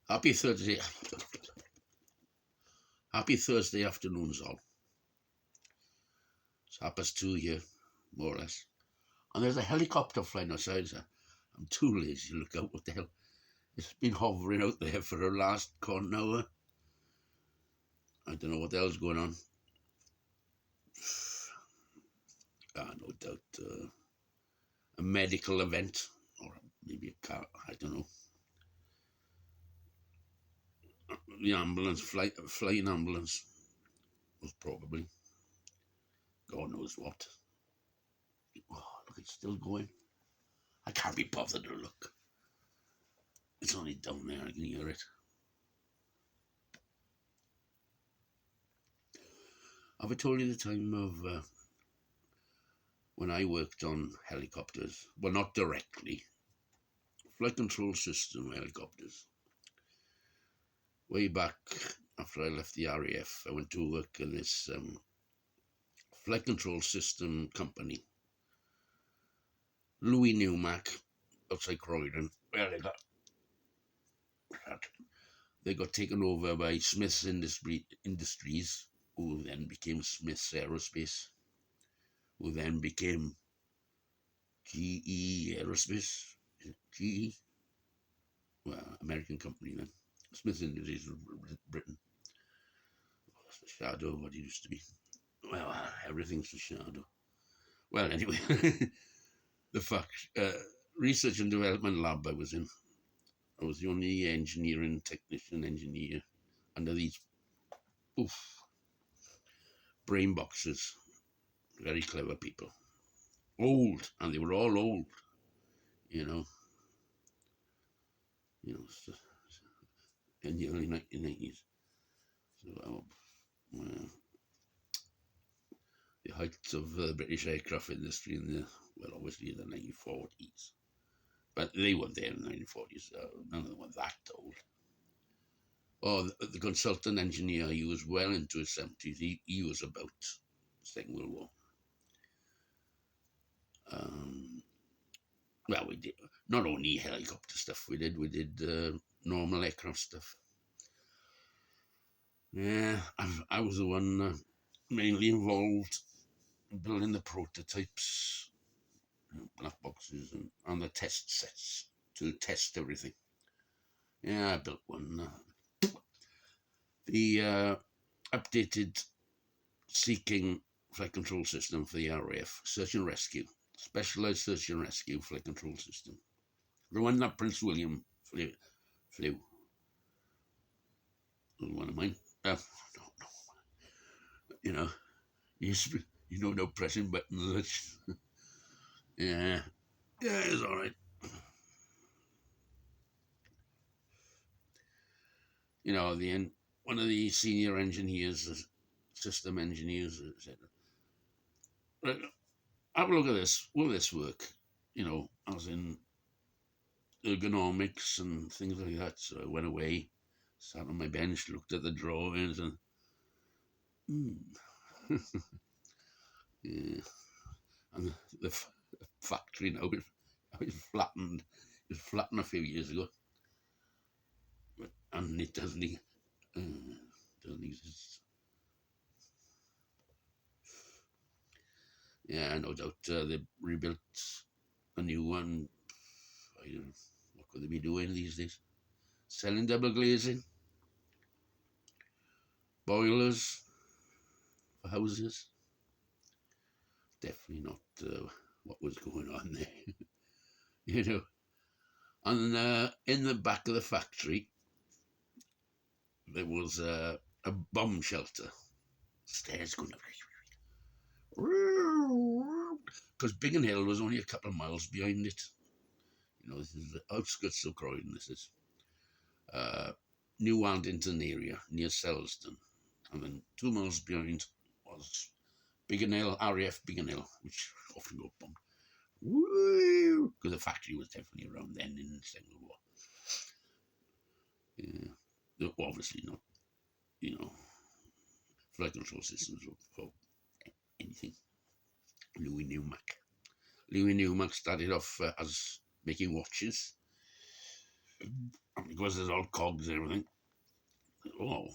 Happy Thursday. Happy Thursday afternoons, all. It's 2:30 here, more or less. And there's a helicopter flying outside. So I'm too lazy to look out. What the hell? It's been hovering out there for the last quarter hour. I don't know what the hell's going on. No doubt a medical event, or maybe a car. I don't know. The ambulance, flying ambulance, was probably. God knows what. Oh, look, it's still going. I can't be bothered to look. It's only down there, I can hear it. Have I told you the time of when I worked on helicopters? Well, not directly. Flight control system helicopters. Way back after I left the RAF, I went to work in this flight control system company. Louis Newmac, outside Croydon. Well, they got taken over by Smiths Industries, who then became Smiths Aerospace, who then became GE Aerospace. GE? Well, American company then. Smiths Industries, Britain. It's the shadow of what it used to be. Well, everything's a shadow. Well, anyway, the research and development lab I was in, I was the only engineer under these brain boxes. Very clever people. Old, and they were all old, you know, in the early 1990s. So, the height of the British aircraft industry in obviously in the 1940s. But they weren't there in the 1940s. None of them were that old. Oh, the consultant engineer, he was well into his 70s. He was about Second World War. Well, we did not only helicopter stuff. We did normal aircraft stuff. Yeah, I was the one mainly involved in building the prototypes, black boxes, and the test sets to test everything. Yeah, I built one. The updated Seeking flight control system for the RAF, search and rescue, specialized search and rescue flight control system. The one that Prince William flew. One of mine. No. You know, no pressing buttons. Yeah, it's all right. One of the senior engineers, system engineers, said, "Have a look at this. Will this work? As in ergonomics and things like that." So I went away, sat on my bench, looked at the drawings, and yeah. And the factory now is flattened. It was flattened a few years ago, and it doesn't exist. Yeah, no doubt they rebuilt a new one. I don't know, what could they be doing these days? Selling double glazing, boilers for houses. Definitely not what was going on there. And in the back of the factory, there was a bomb shelter. Stairs going up. Because Biggin Hill was only a couple of miles behind it. This is the outskirts of Croydon, this is. New Aldington area, near Selsdon. And then 2 miles behind was Biggin Hill, RAF Biggin Hill, which often got bombed. Because the factory was definitely around then in the Second World War. Yeah. Obviously not, flight control systems for anything. Louis Newmac started off as making watches. And because there's all cogs and everything, oh,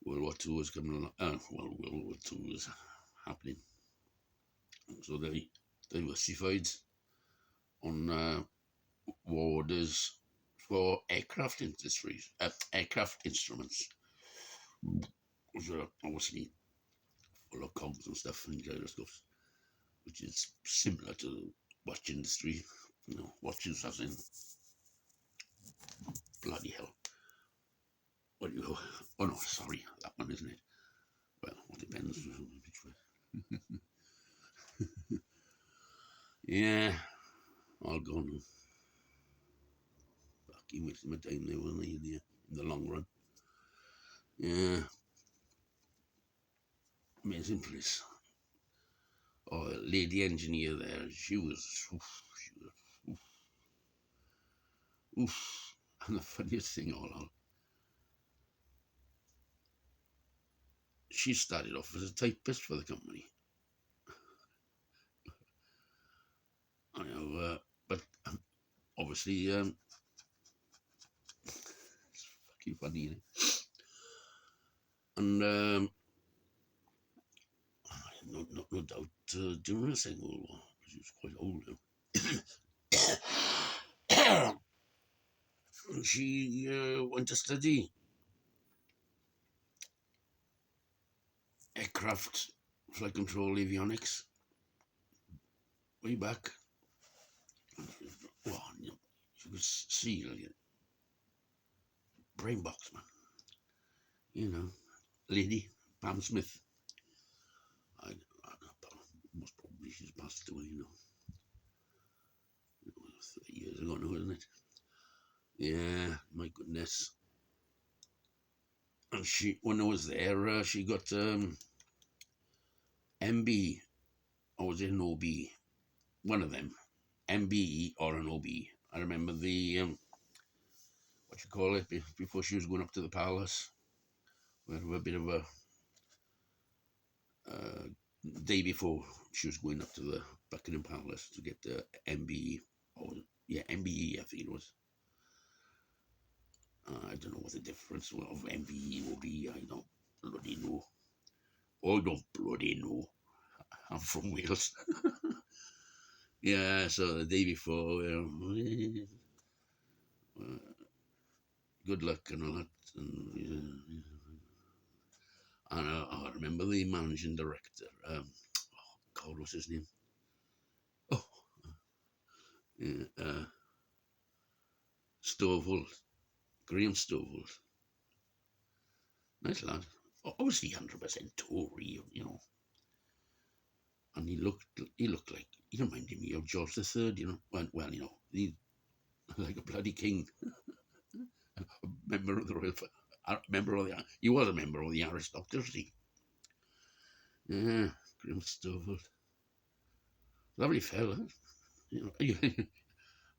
World War Two was coming along. World War Two was happening. So they were certified on war orders for aircraft industries, aircraft instruments, which are obviously full of cogs and stuff and gyroscopes, which is similar to the watch industry. You know, watches as in bloody hell. What do you? Oh no, sorry, that one isn't it? Well, it depends which way. Yeah, all gone. Fucking wasting my time there, wasn't I, in the long run? Yeah, amazing place. Oh, the lady engineer there, she was, oof, oof. And the funniest thing all, she started off as a typist for the company. I know, but obviously, it's fucking funny, and no doubt during the Second World War, she was quite old now. She went to study aircraft flight control avionics way back. Oh, you could see like brain box, man. You know, lady Pam Smith. I most probably she's passed away, 30 years ago now, isn't it? Yeah, my goodness. And when I was there, she got MB, or was it an OB? One of them, MBE or an OB. I remember the what you call it before she was going up to the palace. We had a bit of a uh, day before she was going up to the Buckingham Palace to get the MBE. Or yeah, MBE, I think it was. I don't know what the difference of MBE will be. I don't bloody know. I don't bloody know. I'm from Wales. Yeah, so the day before, good luck and all that. And I remember the managing director. God, what's his name? Oh, yeah, Stovall, Graham Stovall. Nice lad. Obviously, 100% Tory. And he looked like he reminded me of George III. Well, he's like a bloody king, a member of the royal, member of the. He was a member of the aristocracy. Yeah, Graham Stovall, lovely fella. I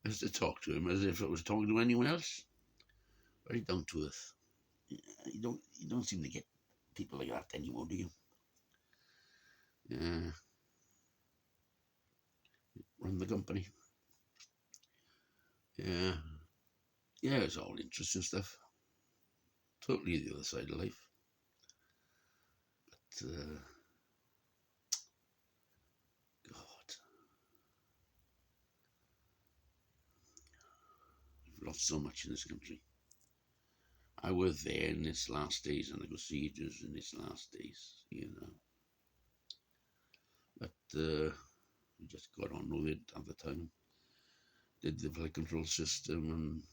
used to talk to him as if I was talking to anyone else. Very down to earth. You don't seem to get people like that anymore, do you? Yeah, run the company. Yeah, yeah, it's all interesting stuff. Totally the other side of life. But God, we've lost so much in this country. I was there in its last days, and I could see it was in its last days. But we just got on with it at the time. Did the flight control system, and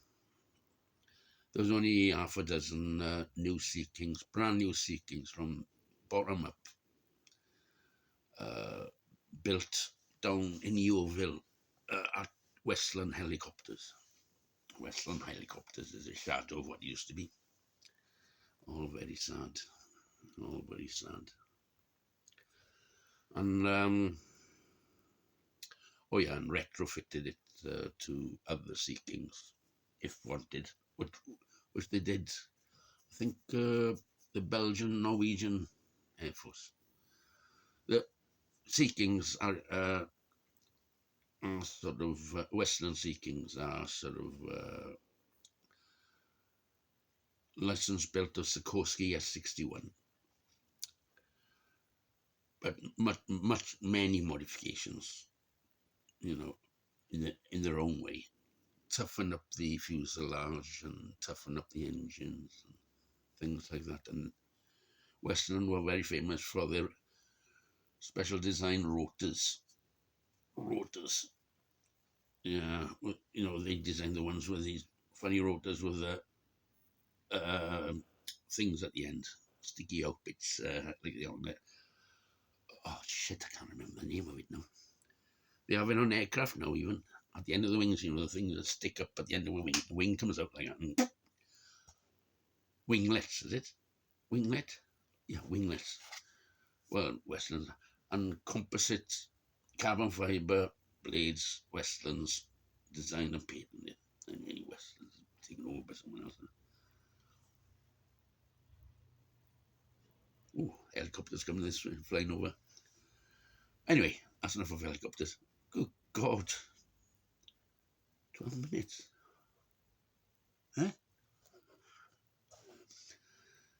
there was only half a dozen new Sea Kings, brand new Sea Kings from bottom up, uh, built down in Yeovil at Westland Helicopters. Westland Helicopters is a shadow of what used to be. All very sad. All very sad. And oh yeah, and retrofitted it to other Sea Kings if wanted, which they did. I think the Belgian, Norwegian Air Force. The Sea Kings are are sort of Westland Sea Kings are sort of licensed built of Sikorsky S61, but many modifications, you know, in their own way. Toughen up the fuselage and toughen up the engines and things like that. And Westland were very famous for their special design rotors. Yeah, they designed the ones with these funny rotors with the things at the end, sticky out bits, like the on there. Oh shit, I can't remember the name of it now. They have it on aircraft now, even at the end of the wings. The things that stick up at the end of the wing. The wing comes out like that. And winglets, is it? Winglet? Yeah, winglets. Well, Westlands and composite carbon fibre blades. Westlands designed and patented it. And really, Westlands taken over by someone else. Oh, helicopters coming this way, flying over. Anyway, that's enough of helicopters. Good God. 12 minutes. Huh?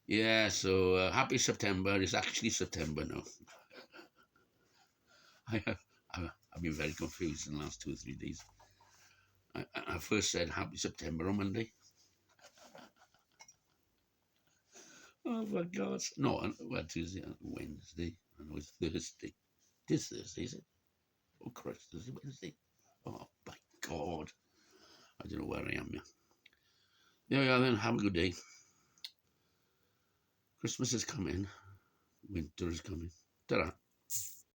Yeah, so happy September. It's actually September now. I've been very confused in the last 2 or 3 days. I first said happy September on Monday. Oh, my God. No, well, Tuesday, Wednesday. I know it's Thursday. It is Thursday, is it? Oh, Christ, is it Wednesday? Oh, my God. I don't know where I am, yeah, then have a good day. Christmas is coming. Winter is coming. Ta-ra.